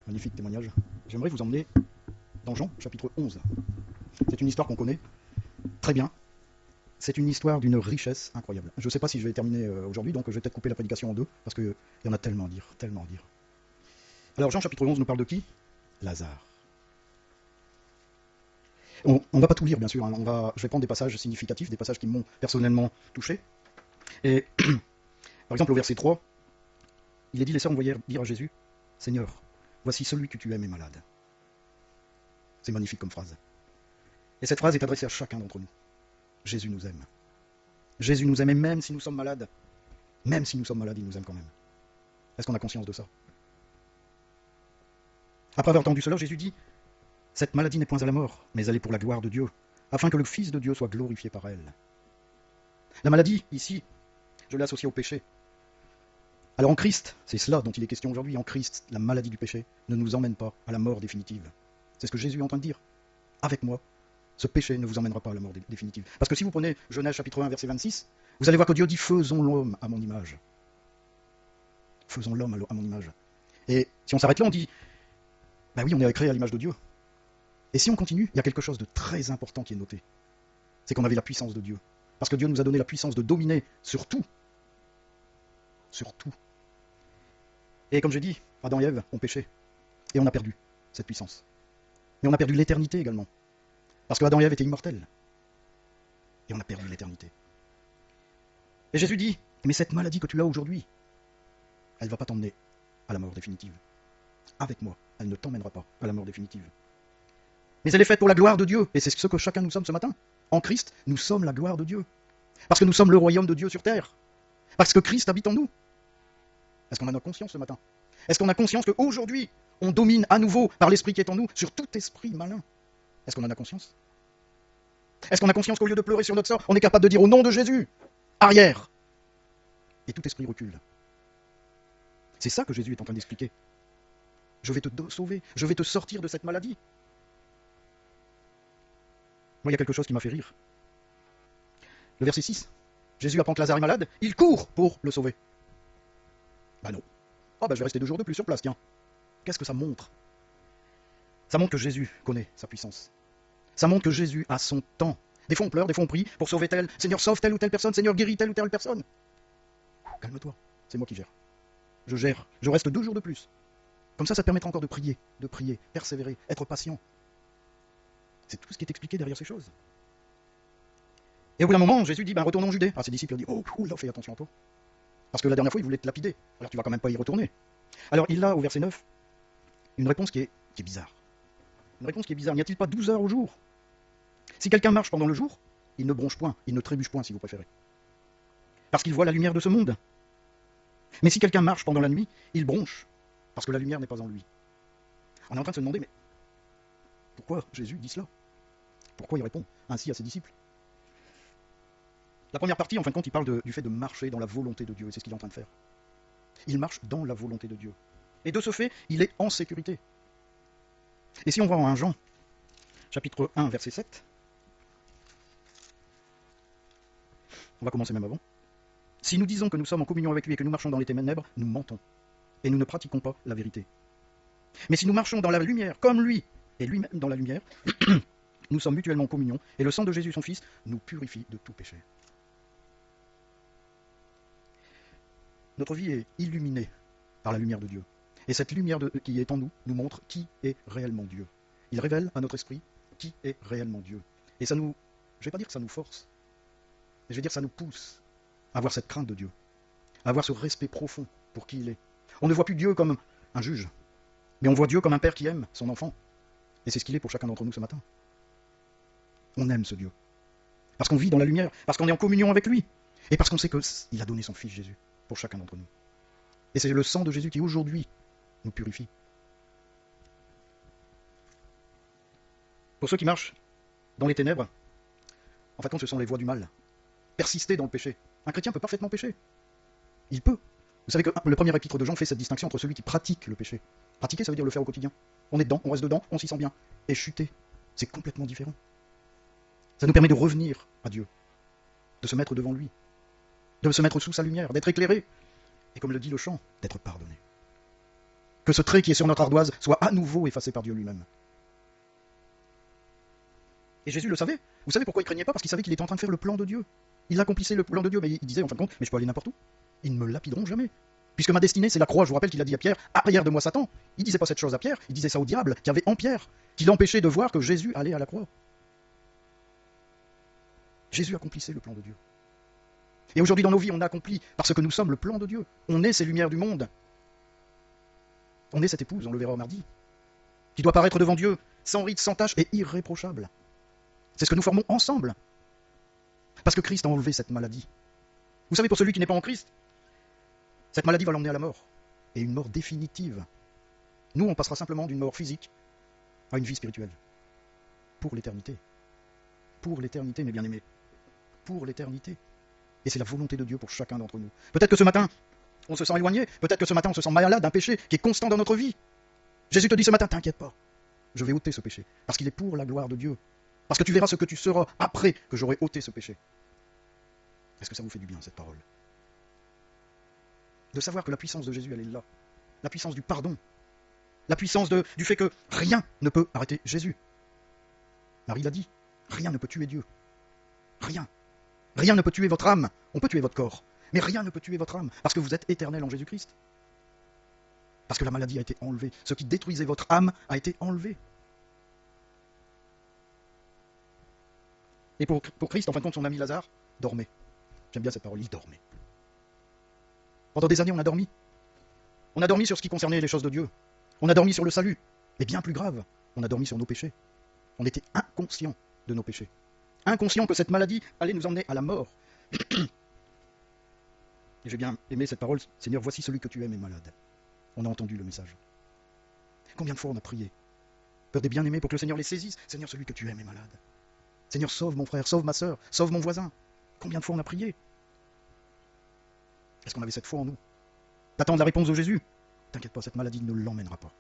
Magnifique témoignage. J'aimerais vous emmener dans Jean, chapitre 11. C'est une histoire qu'on connaît très bien. C'est une histoire d'une richesse incroyable. Je ne sais pas si je vais terminer aujourd'hui, donc je vais peut-être couper la prédication en deux, parce qu'il y en a tellement à dire, tellement à dire. Alors Jean, chapitre 11 nous parle de qui? Lazare. On ne va pas tout lire, bien sûr. Hein. Je vais prendre des passages significatifs, des passages qui m'ont personnellement touché. Et par exemple, au verset 3, il est dit, les sœurs envoyèrent dire à Jésus, Seigneur, voici celui que tu aimes est malade. C'est magnifique comme phrase. Et cette phrase est adressée à chacun d'entre nous. Jésus nous aime. Jésus nous aime, et même si nous sommes malades, il nous aime quand même. Est-ce qu'on a conscience de ça? Après avoir entendu cela, Jésus dit, cette maladie n'est point à la mort, mais elle est pour la gloire de Dieu, afin que le Fils de Dieu soit glorifié par elle. La maladie, ici, je l'ai associée au péché. Alors en Christ, c'est cela dont il est question aujourd'hui, en Christ, la maladie du péché ne nous emmène pas à la mort définitive. C'est ce que Jésus est en train de dire. Avec moi, ce péché ne vous emmènera pas à la mort définitive. Parce que si vous prenez Genèse chapitre 1, verset 26, vous allez voir que Dieu dit, faisons l'homme à mon image. Faisons l'homme à mon image. Et si on s'arrête là, on dit, ben oui, on est créé à l'image de Dieu. Et si on continue, il y a quelque chose de très important qui est noté. C'est qu'on avait la puissance de Dieu. Parce que Dieu nous a donné la puissance de dominer sur tout. Sur tout. Et comme j'ai dit, Adam et Ève ont péché. Et on a perdu cette puissance. Mais on a perdu l'éternité également. Parce que Adam et Ève étaient immortels. Et on a perdu l'éternité. Et Jésus dit, mais cette maladie que tu as aujourd'hui, elle ne va pas t'emmener à la mort définitive. Avec moi, elle ne t'emmènera pas à la mort définitive. Mais elle est faite pour la gloire de Dieu. Et c'est ce que chacun nous sommes ce matin. En Christ, nous sommes la gloire de Dieu. Parce que nous sommes le royaume de Dieu sur terre. Parce que Christ habite en nous. Est-ce qu'on en a conscience ce matin? Est-ce qu'on a conscience qu'aujourd'hui, on domine à nouveau par l'esprit qui est en nous sur tout esprit malin? Est-ce qu'on en a conscience? Est-ce qu'on a conscience qu'au lieu de pleurer sur notre sort, on est capable de dire au nom de Jésus, arrière? Et tout esprit recule. C'est ça que Jésus est en train d'expliquer. Je vais te sauver, je vais te sortir de cette maladie. Moi, il y a quelque chose qui m'a fait rire. Le verset 6. Jésus apprend que Lazare est malade, il court pour le sauver. Bah non. Ah bah je vais rester 2 jours de plus sur place, tiens. Qu'est-ce que ça montre? Ça montre que Jésus connaît sa puissance. Ça montre que Jésus a son temps. Des fois on pleure, des fois on prie pour sauver tel. Seigneur, sauve telle ou telle personne. Seigneur, guéris telle ou telle personne. Calme-toi, c'est moi qui gère. Je gère. Je reste 2 jours de plus. Comme ça te permettra encore de prier, persévérer, être patient. C'est tout ce qui est expliqué derrière ces choses. Et au bout d'un moment, Jésus dit, ben retournons en Judée. Ah, ses disciples ont dit, oh, là, fais attention à toi. Parce que la dernière fois, il voulait te lapider. Alors tu vas quand même pas y retourner. Alors il a, au verset 9, une réponse qui est bizarre. Une réponse qui est bizarre. N'y a-t-il pas 12 heures au jour? Si quelqu'un marche pendant le jour, il ne bronche point, il ne trébuche point, si vous préférez. Parce qu'il voit la lumière de ce monde. Mais si quelqu'un marche pendant la nuit, il bronche, parce que la lumière n'est pas en lui. On est en train de se demander, mais pourquoi Jésus dit cela? Pourquoi il répond ainsi à ses disciples? La première partie, en fin de compte, il parle du fait de marcher dans la volonté de Dieu, et c'est ce qu'il est en train de faire. Il marche dans la volonté de Dieu. Et de ce fait, il est en sécurité. Et si on va en 1 Jean, chapitre 1, verset 7, on va commencer même avant. Si nous disons que nous sommes en communion avec lui et que nous marchons dans les ténèbres, nous mentons. Et nous ne pratiquons pas la vérité. Mais si nous marchons dans la lumière, comme lui, et lui-même dans la lumière, nous sommes mutuellement en communion, et le sang de Jésus, son Fils, nous purifie de tout péché. Notre vie est illuminée par la lumière de Dieu. Et cette lumière qui est en nous nous montre qui est réellement Dieu. Il révèle à notre esprit qui est réellement Dieu. Et ça nous, je ne vais pas dire que ça nous force, mais je vais dire que ça nous pousse à avoir cette crainte de Dieu, à avoir ce respect profond pour qui il est. On ne voit plus Dieu comme un juge, mais on voit Dieu comme un père qui aime son enfant. Et c'est ce qu'il est pour chacun d'entre nous ce matin. On aime ce Dieu. Parce qu'on vit dans la lumière, parce qu'on est en communion avec lui, et parce qu'on sait qu'il a donné son Fils Jésus pour chacun d'entre nous. Et c'est le sang de Jésus qui aujourd'hui nous purifie. Pour ceux qui marchent dans les ténèbres, en fait, ce sont les voies du mal. Persister dans le péché. Un chrétien peut parfaitement pécher. Il peut. Vous savez que le premier épître de Jean fait cette distinction entre celui qui pratique le péché. Pratiquer, ça veut dire le faire au quotidien. On est dedans, on reste dedans, on s'y sent bien. Et chuter, c'est complètement différent. Ça nous permet de revenir à Dieu, de se mettre devant lui, de se mettre sous sa lumière, d'être éclairé, et comme le dit le chant, d'être pardonné. que ce trait qui est sur notre ardoise soit à nouveau effacé par Dieu lui-même. Et Jésus le savait. Vous savez pourquoi il craignait pas? Parce qu'il savait qu'il était en train de faire le plan de Dieu. Il accomplissait le plan de Dieu, mais il disait en fin de compte, mais je peux aller n'importe où. Ils ne me lapideront jamais. Puisque ma destinée, c'est la croix. Je vous rappelle qu'il a dit à Pierre, arrière de moi Satan. Il disait pas cette chose à Pierre, il disait ça au diable, qui avait en Pierre, qui l'empêchait de voir que Jésus allait à la croix. Jésus accomplissait le plan de Dieu. Et aujourd'hui dans nos vies, on accomplit, parce que nous sommes le plan de Dieu. On est ces lumières du monde. On est cette épouse, on le verra mardi, qui doit paraître devant Dieu, sans ride, sans tache et irréprochable. C'est ce que nous formons ensemble. Parce que Christ a enlevé cette maladie. Vous savez, pour celui qui n'est pas en Christ, cette maladie va l'emmener à la mort. Et une mort définitive. Nous, on passera simplement d'une mort physique à une vie spirituelle. Pour l'éternité. Pour l'éternité, mes bien-aimés. Pour l'éternité. Et c'est la volonté de Dieu pour chacun d'entre nous. Peut-être que ce matin, on se sent éloigné. Peut-être que ce matin, on se sent malade d'un péché qui est constant dans notre vie. Jésus te dit ce matin, t'inquiète pas. Je vais ôter ce péché. Parce qu'il est pour la gloire de Dieu. Parce que tu verras ce que tu seras après que j'aurai ôté ce péché. Est-ce que ça vous fait du bien, cette parole? De savoir que la puissance de Jésus, elle est là. La puissance du pardon. La puissance du fait que rien ne peut arrêter Jésus. Marie l'a dit. Rien ne peut tuer Dieu. Rien. Rien ne peut tuer votre âme. On peut tuer votre corps. Mais rien ne peut tuer votre âme. Parce que vous êtes éternel en Jésus-Christ. Parce que la maladie a été enlevée. Ce qui détruisait votre âme a été enlevé. Et pour Christ, en fin de compte, son ami Lazare dormait. J'aime bien cette parole, il dormait. Pendant des années, on a dormi. On a dormi sur ce qui concernait les choses de Dieu. On a dormi sur le salut. Et bien plus grave, on a dormi sur nos péchés. On était inconscients de nos péchés. Inconscients que cette maladie allait nous emmener à la mort. Et j'ai bien aimé cette parole, Seigneur, voici celui que tu aimes est malade. On a entendu le message. Combien de fois on a prié? Peur des bien-aimés pour que le Seigneur les saisisse. Seigneur, celui que tu aimes est malade. Seigneur, sauve mon frère, sauve ma sœur, sauve mon voisin. Combien de fois on a prié? Est-ce qu'on avait cette foi en nous? D'attendre la réponse de Jésus? T'inquiète pas, cette maladie ne l'emmènera pas.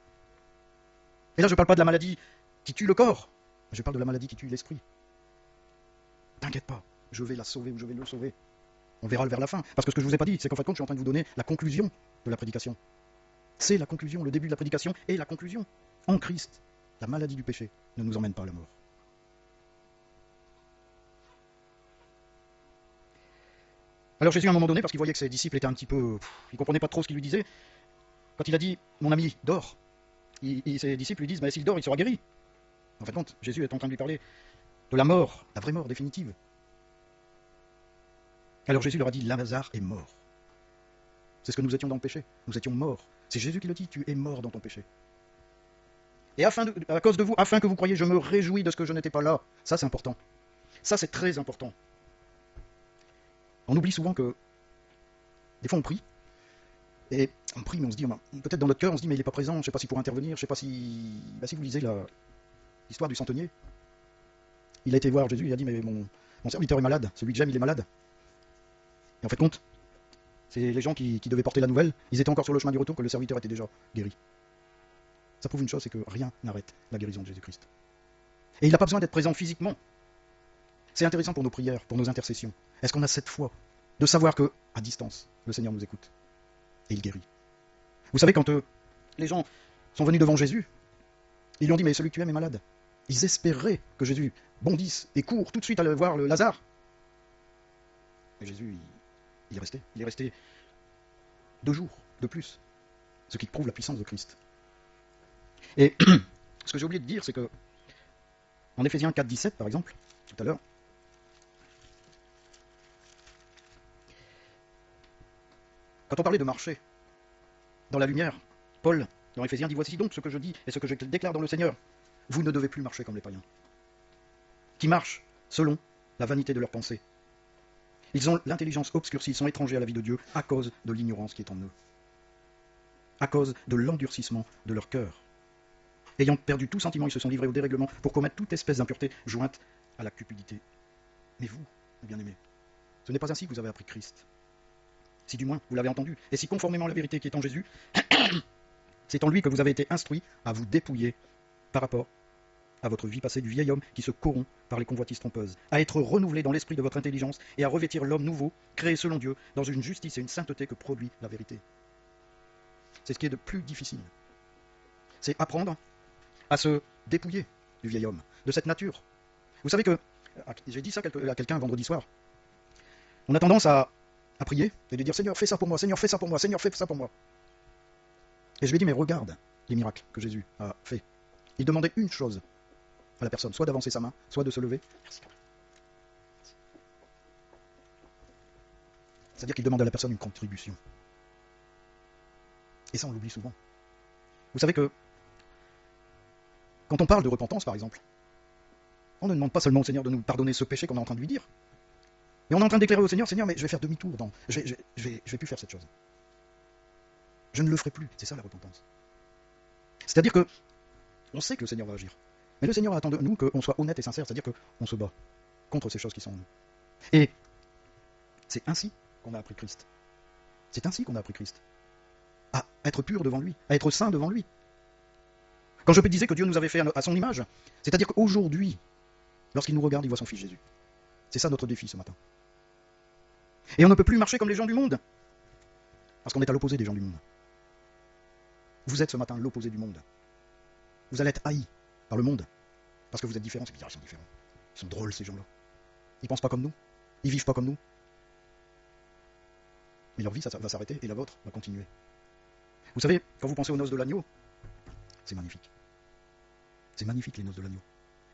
Et là, je ne parle pas de la maladie qui tue le corps, je parle de la maladie qui tue l'esprit. T'inquiète pas, je vais la sauver ou je vais le sauver. On verra vers la fin. Parce que ce que je ne vous ai pas dit, c'est qu'en fin de compte, je suis en train de vous donner la conclusion de la prédication. C'est la conclusion, le début de la prédication et la conclusion. En Christ, la maladie du péché ne nous emmène pas à la mort. Alors Jésus, à un moment donné, parce qu'il voyait que ses disciples étaient un petit peu... ils ne comprenaient pas trop ce qu'il lui disait, quand il a dit « Mon ami, dors », ses disciples lui disent « Mais s'il dort, il sera guéri ». En fin de compte, Jésus est en train de lui parler de la mort, la vraie mort définitive. Alors Jésus leur a dit « Lazare est mort ». C'est ce que nous étions dans le péché. Nous étions morts. C'est Jésus qui le dit « Tu es mort dans ton péché ». Et à cause de vous, afin que vous croyiez, je me réjouis de ce que je n'étais pas là. Ça, c'est important. Ça, c'est très important. On oublie souvent que, des fois on prie, et on prie, mais on se dit, peut-être dans notre cœur, on se dit, mais il n'est pas présent, je ne sais pas s'il pourra intervenir, je ne sais pas si... si vous lisez l'histoire du centenier, il a été voir Jésus, il a dit, mais mon serviteur est malade, celui que j'aime, il est malade. Et en fait, compte, c'est les gens qui devaient porter la nouvelle, ils étaient encore sur le chemin du retour, que le serviteur était déjà guéri. Ça prouve une chose, c'est que rien n'arrête la guérison de Jésus-Christ. Et il n'a pas besoin d'être présent physiquement. C'est intéressant pour nos prières, pour nos intercessions. Est-ce qu'on a cette foi de savoir que, à distance, le Seigneur nous écoute et il guérit? Vous savez, quand les gens sont venus devant Jésus, ils lui ont dit, mais celui que tu aimes est malade. Ils espéraient que Jésus bondisse et court tout de suite aller voir le Lazare. Mais Jésus, il est resté. Il est resté 2 jours de plus, ce qui prouve la puissance de Christ. Et ce que j'ai oublié de dire, c'est que, en Éphésiens 4,17 par exemple, tout à l'heure, quand on parlait de marcher dans la lumière, Paul, dans Éphésiens, dit « Voici donc ce que je dis et ce que je déclare dans le Seigneur. Vous ne devez plus marcher comme les païens, qui marchent selon la vanité de leurs pensées. Ils ont l'intelligence obscurcie, ils sont étrangers à la vie de Dieu à cause de l'ignorance qui est en eux, à cause de l'endurcissement de leur cœur. Ayant perdu tout sentiment, ils se sont livrés au dérèglement pour commettre toute espèce d'impureté jointe à la cupidité. Mais vous, mes bien-aimés, ce n'est pas ainsi que vous avez appris Christ. Si du moins vous l'avez entendu, et si conformément à la vérité qui est en Jésus, c'est en lui que vous avez été instruits à vous dépouiller par rapport à votre vie passée du vieil homme qui se corrompt par les convoitises trompeuses, à être renouvelé dans l'esprit de votre intelligence et à revêtir l'homme nouveau, créé selon Dieu, dans une justice et une sainteté que produit la vérité. C'est ce qui est de plus difficile. c'est apprendre à se dépouiller du vieil homme, de cette nature. Vous savez que, j'ai dit ça à quelqu'un vendredi soir, on a tendance à prier et de dire Seigneur, fais ça pour moi, Seigneur, fais ça pour moi, Seigneur, fais ça pour moi. Et je lui ai dit, mais regarde les miracles que Jésus a fait. Il demandait une chose à la personne, soit d'avancer sa main, soit de se lever. Merci. C'est-à-dire qu'il demande à la personne une contribution. Et ça, on l'oublie souvent. Vous savez que, quand on parle de repentance, par exemple, on ne demande pas seulement au Seigneur de nous pardonner ce péché qu'on est en train de lui dire, mais on est en train de déclarer au Seigneur, Seigneur, mais je vais faire demi-tour, je vais plus faire cette chose. Je ne le ferai plus, c'est ça la repentance. C'est-à-dire que, on sait que le Seigneur va agir, mais le Seigneur attend de nous qu'on soit honnête et sincère, c'est-à-dire qu'on se bat contre ces choses qui sont en nous. Et c'est ainsi qu'on a appris Christ. C'est ainsi qu'on a appris Christ. À être pur devant lui, à être saint devant lui. Quand je disais que Dieu nous avait fait à son image, c'est-à-dire qu'aujourd'hui, lorsqu'il nous regarde, il voit son Fils Jésus. C'est ça notre défi ce matin. Et on ne peut plus marcher comme les gens du monde, parce qu'on est à l'opposé des gens du monde. Vous êtes ce matin l'opposé du monde. Vous allez être haïs par le monde, parce que vous êtes différents. C'est bizarre, ils sont différents. Ils sont drôles ces gens-là. Ils pensent pas comme nous, ils vivent pas comme nous. Mais leur vie, ça va s'arrêter, et la vôtre va continuer. Vous savez, quand vous pensez aux noces de l'agneau, c'est magnifique. C'est magnifique les noces de l'agneau.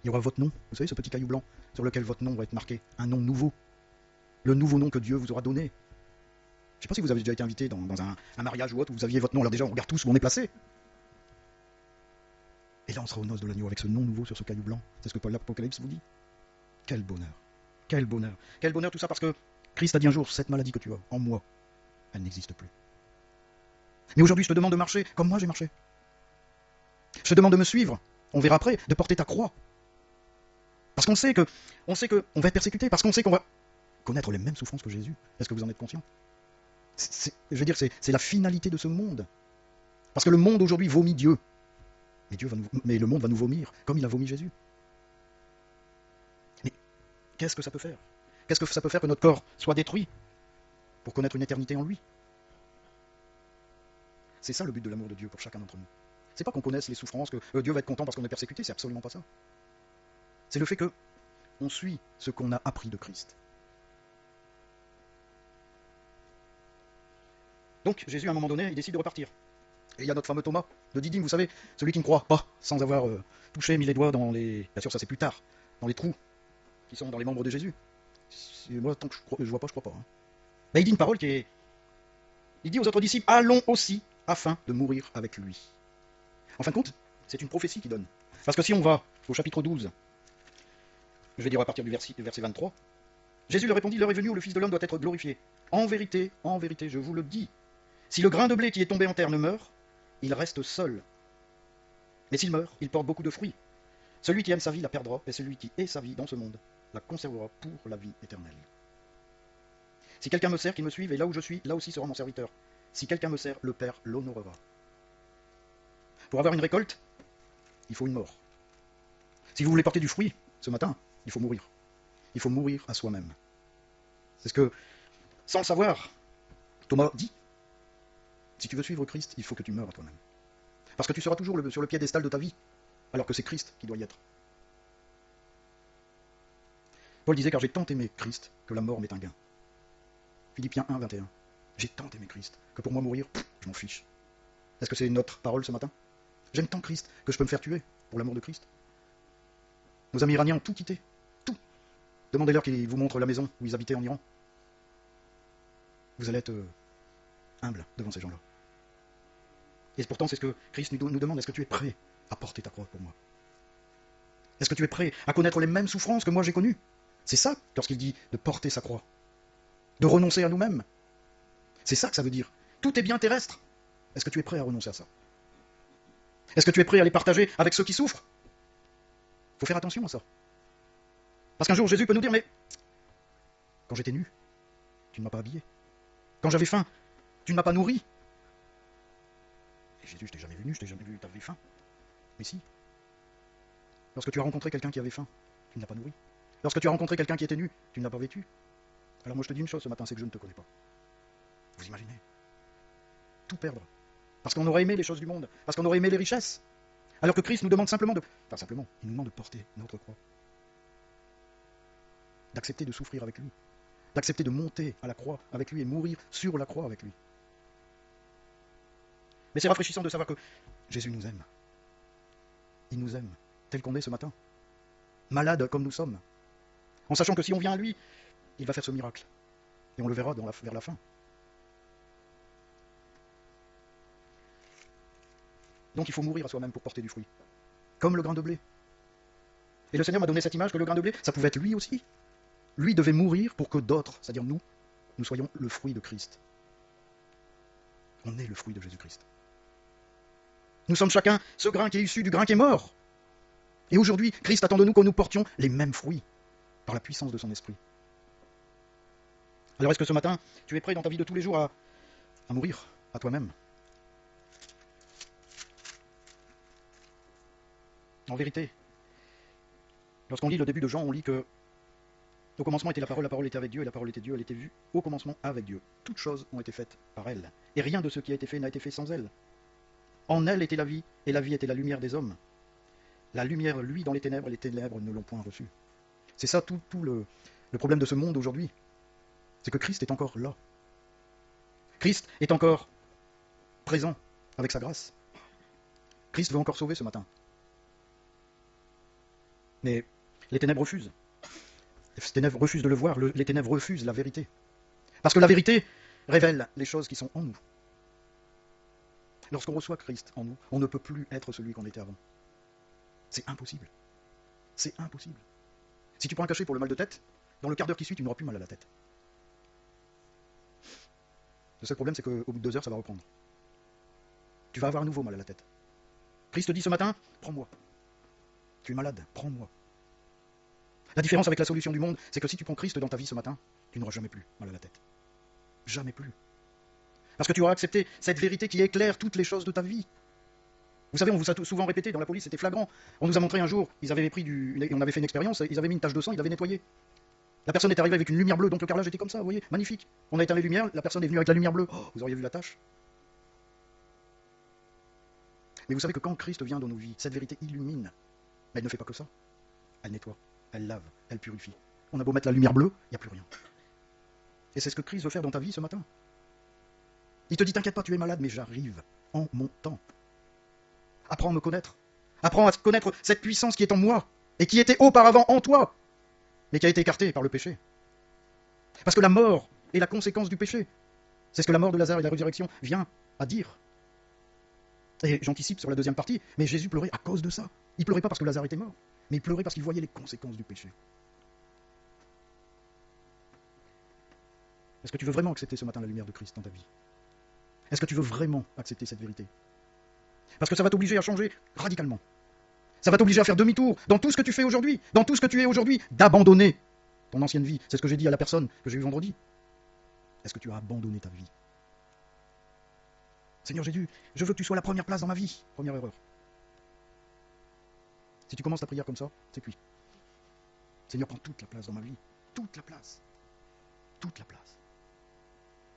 Il y aura votre nom, vous savez, ce petit caillou blanc, sur lequel votre nom va être marqué, un nom nouveau. Le nouveau nom que Dieu vous aura donné. Je ne sais pas si vous avez déjà été invité dans un mariage ou autre, où vous aviez votre nom, alors déjà on regarde tous où on est placé. Et là on sera aux noces de l'agneau avec ce nom nouveau sur ce caillou blanc. C'est ce que Paul l'Apocalypse vous dit. Quel bonheur. Quel bonheur. Quel bonheur tout ça parce que Christ a dit un jour, cette maladie que tu as en moi, elle n'existe plus. Mais aujourd'hui je te demande de marcher comme moi j'ai marché. Je te demande de me suivre, on verra après, de porter ta croix. Parce qu'on sait qu'on va être persécuté, parce qu'on sait qu'on va connaître les mêmes souffrances que Jésus. Est-ce que vous en êtes conscient? Je veux dire, c'est la finalité de ce monde. Parce que le monde aujourd'hui vomit Dieu. Mais le monde va nous vomir, comme il a vomi Jésus. Mais qu'est-ce que ça peut faire? Qu'est-ce que ça peut faire que notre corps soit détruit pour connaître une éternité en lui? C'est ça le but de l'amour de Dieu pour chacun d'entre nous. C'est pas qu'on connaisse les souffrances, que Dieu va être content parce qu'on est persécuté, c'est absolument pas ça. C'est le fait que on suit ce qu'on a appris de Christ. Donc Jésus, à un moment donné, il décide de repartir. Et il y a notre fameux Thomas de Didyme, vous savez, celui qui ne croit pas, sans avoir mis les doigts dans les... Bien sûr, ça c'est plus tard, dans les trous qui sont dans les membres de Jésus. Moi, tant que je vois pas, je crois pas. Hein. Ben, il dit une parole qui est... Il dit aux autres disciples, allons aussi, afin de mourir avec lui. En fin de compte, c'est une prophétie qu'il donne. Parce que si on va au chapitre 12, je vais dire à partir du verset 23, Jésus leur répondit, l'heure est venue où le Fils de l'homme doit être glorifié. En vérité, je vous le dis, si le grain de blé qui est tombé en terre ne meurt, il reste seul. Mais s'il meurt, il porte beaucoup de fruits. Celui qui aime sa vie la perdra, et celui qui hait sa vie dans ce monde la conservera pour la vie éternelle. Si quelqu'un me sert, qu'il me suive, et là où je suis, là aussi sera mon serviteur. Si quelqu'un me sert, le Père l'honorera. Pour avoir une récolte, il faut une mort. Si vous voulez porter du fruit, ce matin, il faut mourir. Il faut mourir à soi-même. C'est ce que, sans le savoir, Thomas dit. Si tu veux suivre Christ, il faut que tu meures à toi-même. Parce que tu seras toujours sur le piédestal de ta vie, alors que c'est Christ qui doit y être. Paul disait, car j'ai tant aimé Christ que la mort m'est un gain. Philippiens 1, 21. J'ai tant aimé Christ que pour moi mourir, je m'en fiche. Est-ce que c'est notre parole ce matin? J'aime tant Christ que je peux me faire tuer pour l'amour de Christ. Nos amis iraniens ont tout quitté. Tout. Demandez-leur qu'ils vous montrent la maison où ils habitaient en Iran. Vous allez être humble devant ces gens-là. Et pourtant, c'est ce que Christ nous demande. Est-ce que tu es prêt à porter ta croix pour moi? Est-ce que tu es prêt à connaître les mêmes souffrances que moi j'ai connues? C'est ça, lorsqu'il dit de porter sa croix. De renoncer à nous-mêmes. C'est ça que ça veut dire. Tout est bien terrestre. Est-ce que tu es prêt à renoncer à ça? Est-ce que tu es prêt à les partager avec ceux qui souffrent? Il faut faire attention à ça. Parce qu'un jour, Jésus peut nous dire, mais quand j'étais nu, tu ne m'as pas habillé. Quand j'avais faim, tu ne m'as pas nourri. Et Jésus, je t'ai jamais vu nu, je t'ai jamais vu, t'avais faim. Mais si. Lorsque tu as rencontré quelqu'un qui avait faim, tu ne l'as pas nourri. Lorsque tu as rencontré quelqu'un qui était nu, tu ne l'as pas vêtu. Alors moi je te dis une chose ce matin, c'est que je ne te connais pas. Vous imaginez? Tout perdre. Parce qu'on aurait aimé les choses du monde, parce qu'on aurait aimé les richesses, Alors que Christ nous demande simplement de... Enfin simplement, il nous demande de porter notre croix. D'accepter de souffrir avec lui. D'accepter de monter à la croix avec lui et mourir sur la croix avec lui. Mais c'est rafraîchissant de savoir que Jésus nous aime. Il nous aime, tel qu'on est ce matin. Malade comme nous sommes. En sachant que si on vient à lui, il va faire ce miracle. Et on le verra vers la fin. Donc il faut mourir à soi-même pour porter du fruit. Comme le grain de blé. Et le Seigneur m'a donné cette image que le grain de blé, ça pouvait être lui aussi. Lui devait mourir pour que d'autres, c'est-à-dire nous soyons le fruit de Christ. On est le fruit de Jésus-Christ. Nous sommes chacun ce grain qui est issu du grain qui est mort. Et aujourd'hui, Christ attend de nous que nous portions les mêmes fruits par la puissance de son esprit. Alors est-ce que ce matin, tu es prêt dans ta vie de tous les jours à mourir à toi-même? En vérité, lorsqu'on lit le début de Jean, on lit que au commencement était la parole était avec Dieu, et la parole était Dieu, elle était vue au commencement avec Dieu. Toutes choses ont été faites par elle, et rien de ce qui a été fait n'a été fait sans elle. En elle était la vie, et la vie était la lumière des hommes. La lumière, lui, dans les ténèbres ne l'ont point reçue. C'est ça tout le problème de ce monde aujourd'hui. C'est que Christ est encore là. Christ est encore présent avec sa grâce. Christ veut encore sauver ce matin. Mais les ténèbres refusent. Les ténèbres refusent de le voir, les ténèbres refusent la vérité. Parce que la vérité révèle les choses qui sont en nous. Lorsqu'on reçoit Christ en nous, on ne peut plus être celui qu'on était avant. C'est impossible. C'est impossible. Si tu prends un cachet pour le mal de tête, dans le quart d'heure qui suit, tu n'auras plus mal à la tête. Le seul problème, c'est qu'au bout de 2 heures, ça va reprendre. Tu vas avoir à nouveau mal à la tête. Christ te dit ce matin, prends-moi. Tu es malade, prends-moi. La différence avec la solution du monde, c'est que si tu prends Christ dans ta vie ce matin, tu n'auras jamais plus mal à la tête. Jamais plus. Parce que tu auras accepté cette vérité qui éclaire toutes les choses de ta vie. Vous savez, on vous a souvent répété, dans la police, c'était flagrant. On nous a montré un jour, on avait fait une expérience, ils avaient mis une tache de sang, ils avaient nettoyé. La personne est arrivée avec une lumière bleue, donc le carrelage était comme ça, vous voyez, magnifique. On a éteint les lumières, la personne est venue avec la lumière bleue. Oh, vous auriez vu la tache. Mais vous savez que quand Christ vient dans nos vies, cette vérité illumine. Mais elle ne fait pas que ça. Elle nettoie, elle lave, elle purifie. On a beau mettre la lumière bleue, il n'y a plus rien. Et c'est ce que Christ veut faire dans ta vie ce matin. Il te dit, t'inquiète pas, tu es malade, mais j'arrive en mon temps. Apprends à me connaître. Apprends à connaître cette puissance qui est en moi, et qui était auparavant en toi, mais qui a été écartée par le péché. Parce que la mort est la conséquence du péché. C'est ce que la mort de Lazare et la résurrection vient à dire. Et j'anticipe sur la deuxième partie, mais Jésus pleurait à cause de ça. Il pleurait pas parce que Lazare était mort, mais il pleurait parce qu'il voyait les conséquences du péché. Est-ce que tu veux vraiment accepter ce matin la lumière de Christ dans ta vie? Est-ce que tu veux vraiment accepter cette vérité? Parce que ça va t'obliger à changer radicalement. Ça va t'obliger à faire demi-tour dans tout ce que tu fais aujourd'hui, dans tout ce que tu es aujourd'hui, d'abandonner ton ancienne vie. C'est ce que j'ai dit à la personne que j'ai eue vendredi. Est-ce que tu as abandonné ta vie? Seigneur Jésus, je veux que tu sois la première place dans ma vie. Première erreur. Si tu commences ta prière comme ça, c'est cuit. Seigneur, prends toute la place dans ma vie. Toute la place. Toute la place.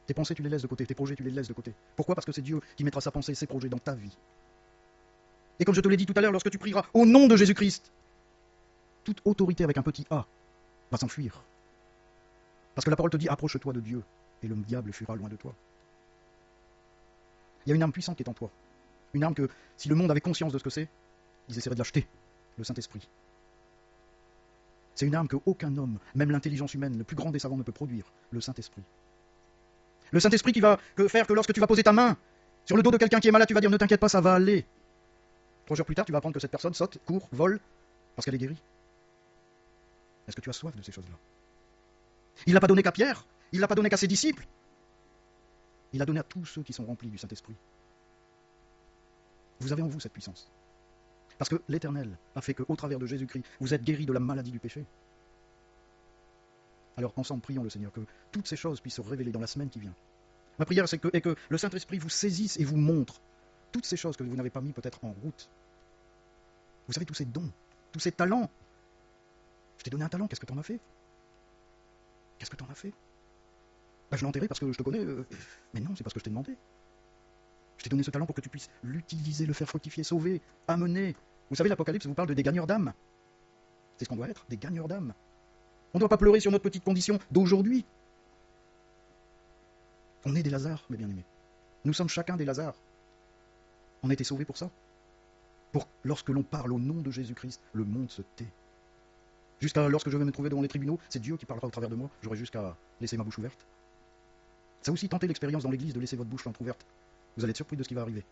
Tes pensées, tu les laisses de côté. Tes projets, tu les laisses de côté. Pourquoi? Parce que c'est Dieu qui mettra sa pensée, ses projets dans ta vie. Et comme je te l'ai dit tout à l'heure, lorsque tu prieras au nom de Jésus-Christ, toute autorité avec un petit A va s'enfuir. Parce que la parole te dit, approche-toi de Dieu, et le diable fuira loin de toi. Il y a une âme puissante qui est en toi. Une âme que, si le monde avait conscience de ce que c'est, ils essaieraient de l'acheter, le Saint-Esprit. C'est une âme qu'aucun homme, même l'intelligence humaine, le plus grand des savants ne peut produire, le Saint-Esprit. Le Saint-Esprit qui va faire que lorsque tu vas poser ta main sur le dos de quelqu'un qui est malade, tu vas dire, ne t'inquiète pas, ça va aller. 3 jours plus tard, tu vas apprendre que cette personne saute, court, vole, parce qu'elle est guérie. Est-ce que tu as soif de ces choses-là? Il ne l'a pas donné qu'à Pierre, il ne l'a pas donné qu'à ses disciples. Il l'a donné à tous ceux qui sont remplis du Saint-Esprit. Vous avez en vous cette puissance. Parce que l'Éternel a fait qu'au travers de Jésus-Christ, vous êtes guéris de la maladie du péché. Alors ensemble, prions le Seigneur que toutes ces choses puissent se révéler dans la semaine qui vient. Ma prière est que le Saint-Esprit vous saisisse et vous montre toutes ces choses que vous n'avez pas mis peut-être en route. Vous savez, tous ces dons, tous ces talents. Je t'ai donné un talent, qu'est-ce que tu en as fait? Qu'est-ce que tu en as fait? Ben, je l'ai enterré parce que je te connais. Mais non, c'est parce que je t'ai demandé. Je t'ai donné ce talent pour que tu puisses l'utiliser, le faire fructifier, sauver, amener. Vous savez, l'Apocalypse vous parle de des gagneurs d'âme. C'est ce qu'on doit être, des gagneurs d'âme. On ne doit pas pleurer sur notre petite condition d'aujourd'hui. On est des Lazars, mes bien-aimés. Nous sommes chacun des Lazars. On a été sauvés pour ça. Pour lorsque l'on parle au nom de Jésus-Christ, le monde se tait. Jusqu'à lorsque je vais me trouver devant les tribunaux, c'est Dieu qui parlera au travers de moi. J'aurai jusqu'à laisser ma bouche ouverte. Ça aussi, tentez l'expérience dans l'église de laisser votre bouche entrouverte. Vous allez être surpris de ce qui va arriver.